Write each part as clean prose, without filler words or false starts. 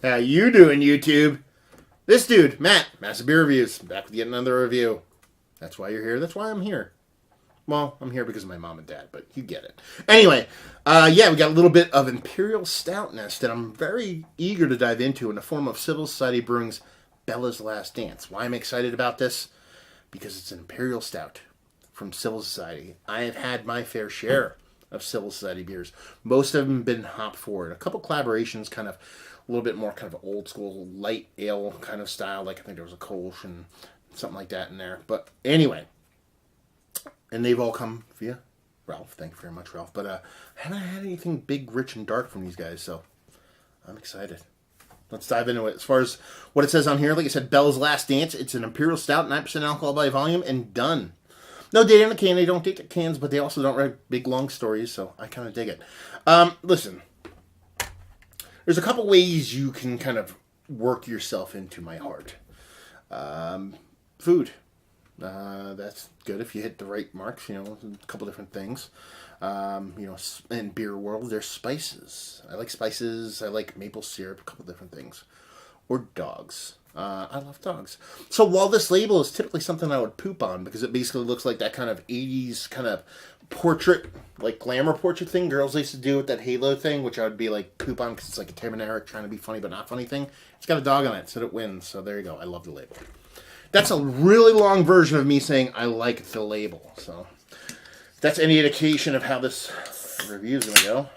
How you doing, YouTube? This dude, Matt, Massive Beer Reviews, back with yet another review. That's why you're here. That's why I'm here. Well, I'm here because of my mom and dad, but you get it. Anyway, yeah, we got a little bit of Imperial Stoutness that I'm very eager to dive into in the form of Civil Society Brewing's Bella's Last Dance. Why I'm excited about this? Because it's an Imperial Stout from Civil Society. I have had my fair share of Civil Society beers. Most of them have been hop forward. A couple collaborations, kind of a little bit more kind of old school light ale kind of style. Like I think there was a Kolsch and something like that in there. But anyway, and they've all come via Ralph. Thank you very much, Ralph. But I haven't had anything big, rich, and dark from these guys, so I'm excited. Let's dive into it. As far as what it says on here, like I said, Bella's Last Dance. It's an Imperial Stout, 9% alcohol by volume, and done. No date on the can. They don't date the cans, but they also don't write big, long stories, so I kind of dig it. Listen, there's a couple ways you can kind of work yourself into my heart. Food. That's good if you hit the right marks, a couple different things. In beer world, there's spices. I like spices. I like maple syrup, a couple different things. Or dogs. I love dogs. So while this label is typically something I would poop on because it basically looks like that kind of 80s kind of portrait, like glamour portrait thing girls used to do with that halo thing, which I would be like poop on because it's like a Tim and Eric trying to be funny but not funny thing. It's got a dog on it, so it wins. So there you go. I love the label. That's a really long version of me saying I like the label. So if that's any indication of how this review is going to go,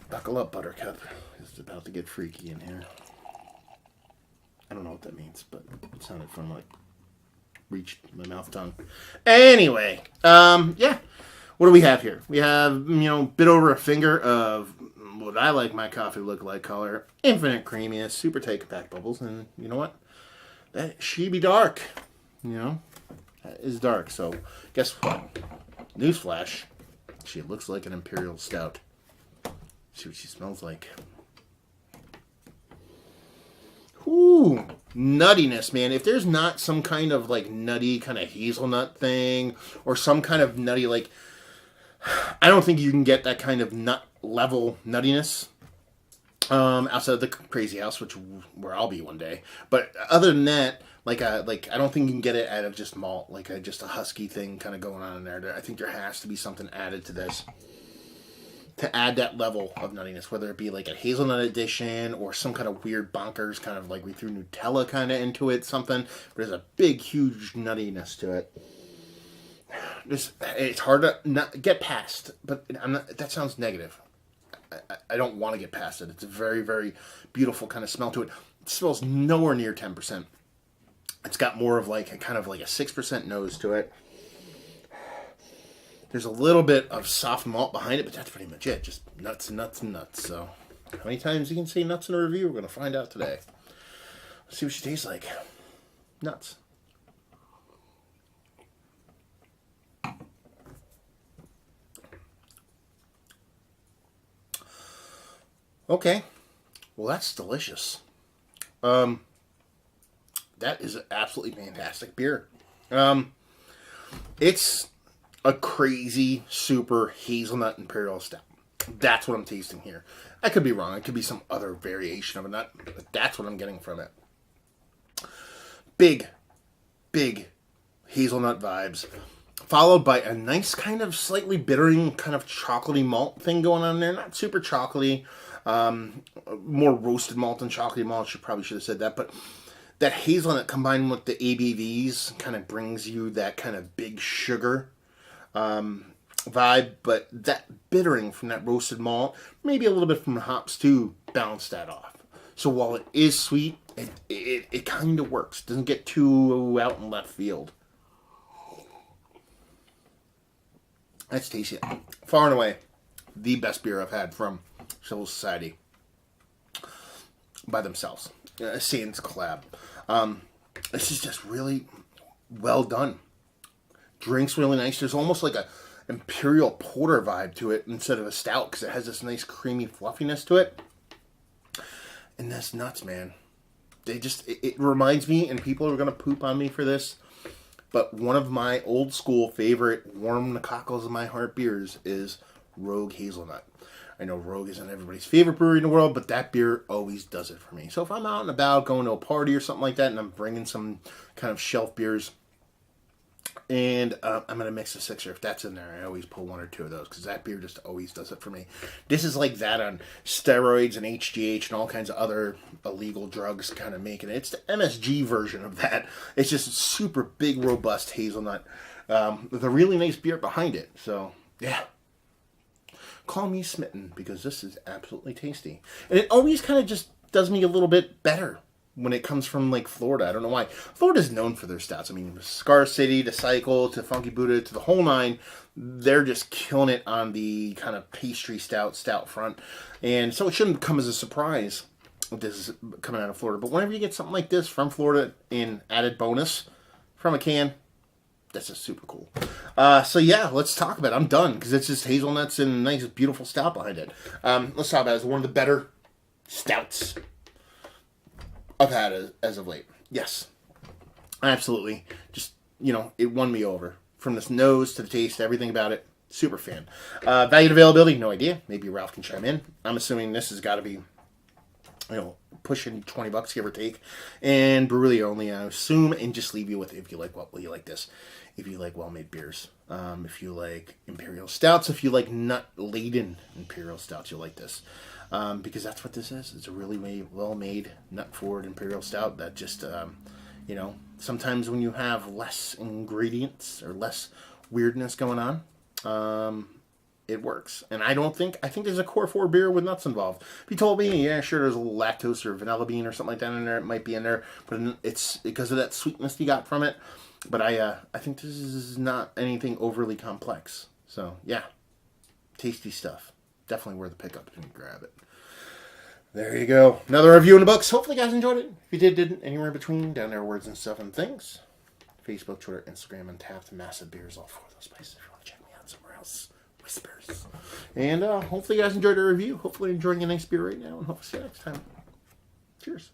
buckle up, Buttercup. It's about to get freaky in here. I don't know what that means, but it sounded fun, like reached my mouth tongue. Anyway, yeah. What do we have here? We have, bit over a finger of what I like my coffee to look like color. Infinite creaminess, super tight compact bubbles, and you know what? That she be dark. That is dark. So, guess what? Newsflash. She looks like an Imperial Stout. See what she smells like. Ooh, nuttiness, man. If there's not some kind of like nutty kind of hazelnut thing or some kind of nutty, like, I don't think you can get that kind of nut level nuttiness outside of the Crazy House, where I'll be one day. But other than that, like I don't think you can get it out of just malt, like just a husky thing kind of going on in there. I think there has to be something added to this to add that level of nuttiness, whether it be like a hazelnut addition or some kind of weird bonkers kind of like we threw Nutella kind of into it, something. But there's a big, huge nuttiness to it. It's hard to not get past, but that sounds negative. I don't want to get past it. It's a very, very beautiful kind of smell to it. It smells nowhere near 10%. It's got more of like a kind of like a 6% nose to it. There's a little bit of soft malt behind it, but that's pretty much it. Just nuts and nuts and nuts. So, how many times you can say nuts in a review? We're going to find out today. Let's see what she tastes like. Nuts. Okay. Well, that's delicious. That is an absolutely fantastic beer. It's a crazy, super hazelnut Imperial Stout. That's what I'm tasting here. I could be wrong. It could be some other variation of a nut, but that's what I'm getting from it. Big, big hazelnut vibes, followed by a nice kind of slightly bittering kind of chocolatey malt thing going on there. Not super chocolatey. More roasted malt than chocolatey malt. Probably should have said that, but that hazelnut combined with the ABVs kind of brings you that kind of big sugar vibe, but that bittering from that roasted malt, maybe a little bit from the hops too, balance that off. So while it is sweet, it kind of works. It doesn't get too out in left field. That's tasty. Far and away, the best beer I've had from Civil Society by themselves. Sans collab. This is just really well done. Drinks really nice. There's almost like a Imperial Porter vibe to it instead of a stout because it has this nice creamy fluffiness to it. And that's nuts, man. It reminds me, and people are going to poop on me for this, but one of my old school favorite warm the cockles of my heart beers is Rogue Hazelnut. I know Rogue isn't everybody's favorite brewery in the world, but that beer always does it for me. So if I'm out and about going to a party or something like that, and I'm bringing some kind of shelf beers, and I'm going to mix a sixer. If that's in there, I always pull one or two of those because that beer just always does it for me. This is like that on steroids and HGH and all kinds of other illegal drugs kind of making it. It's the MSG version of that. It's just super big, robust hazelnut with a really nice beer behind it. So, yeah. Call me smitten because this is absolutely tasty. And it always kind of just does me a little bit better when it comes from like Florida. I don't know why. Florida's known for their stouts. I mean, Scar City to Cycle to Funky Buddha to the whole nine, they're just killing it on the kind of pastry stout front. And so it shouldn't come as a surprise if this is coming out of Florida. But whenever you get something like this from Florida in added bonus from a can, that's just super cool. So yeah, let's talk about it. I'm done because it's just hazelnuts and a nice, beautiful stout behind it. Let's talk about it. It's one of the better stouts I've had as of late. Yes, absolutely. Just, it won me over. From the nose to the taste, everything about it. Super fan. Value and availability, no idea. Maybe Ralph can chime in. I'm assuming this has got to be, pushing $20, give or take. And brewery only, I assume, and just leave you with, if you like, what will you like this? If you like well-made beers. If you like imperial stouts, if you like nut-laden imperial stouts, you'll like this. Because that's what this is. It's a really well-made, nut-forward imperial stout that just, sometimes when you have less ingredients or less weirdness going on, it works. And I think there's a core 4 beer with nuts involved. If you told me, yeah, sure, there's a little lactose or vanilla bean or something like that in there, it might be in there, but it's because of that sweetness you got from it. But I think this is not anything overly complex. So, yeah, tasty stuff. Definitely worth a pickup if you can grab it. There you go. Another review in the books. Hopefully you guys enjoyed it. If you didn't, anywhere in between, down there, words and stuff and things. Facebook, Twitter, Instagram, Untapped, Massive Beers, all 4 of those places if you want to check me out somewhere else. Whispers. And hopefully you guys enjoyed the review. Hopefully you're enjoying a nice beer right now. And hopefully see you next time. Cheers.